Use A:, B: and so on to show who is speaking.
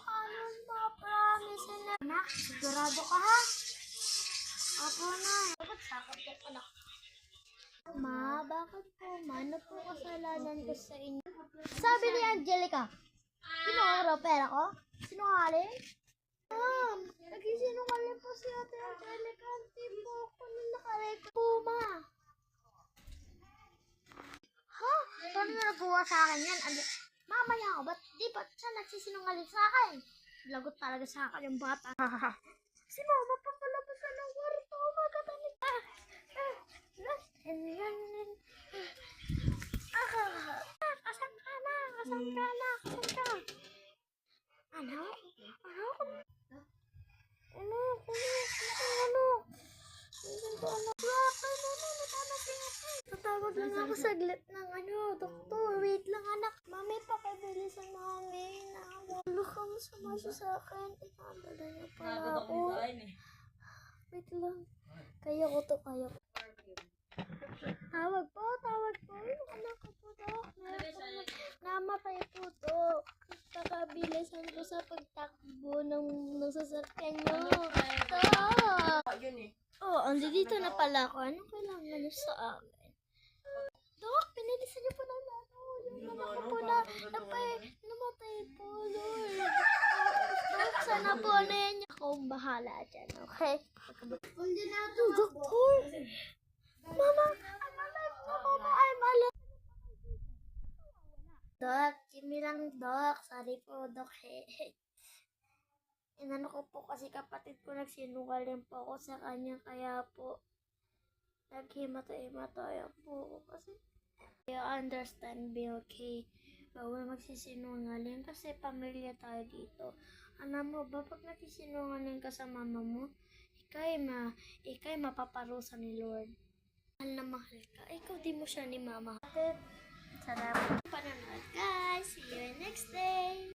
A: mukha nun, mga promise na. Anak, sigurado ka ha? Opo na. Bakit sakit yung anak? Ma, bakit po? Ano po kasalanan ko sa inyo? Sabi ni Angelica, kinuha pera ko? Sinungaling? Ma'am, nagsisinungaling po si Ate Angelica. Hindi po ako nung nakarecord po, ma. Ha? Paano na nagawa sa akin yan? Mamaya ako, ba't siya nagsisinungaling sa akin? Lagot talaga sa akin yung bata. Si mama papalabas na ng kwarto. Magatanit. Kasan ka na? Kasan ka na? Kasan ka? Ano? Ano? Ano? Tatawag lang ako saglit ng doktor. Wait lang anak. Mami, pakibilisan mami. Wala kang sumasya sa akin. Inadala niya pala ako. Wait lang. Kaya ko to, kaya ko. Tawag po. Yung anak ko po, Dok. Namatay po, Dok. Kakabilisan ko sa pagtakbo ng sasakyan niyo. Dok! Oh, dito na pala ako. Anong kailangan niyo sa amin? Dok, pinilisan niyo po ng yung anak ko po na namatay po, Lord. Dok, sana po niya akong bahala dyan, okay? Doktor! Mama, I'm alive na, Mama, I'm alive. Dok, Jimmy lang, Dok. Sorry po, Dok. Inano ko po kasi kapatid ko nagsinungaling po ako sa kanya, kaya po naghimatay-himatay po kasi I understand, be okay. Bawal magsisinungaling kasi pamilya tayo dito. Alam mo ba, pag nagsisinungaling ka sa mama mo, ikay mapaparusa ni Lord. Mahal na mahal ka. Ikaw di mo siya ni mama. Salamat. Panonood guys. See you next day.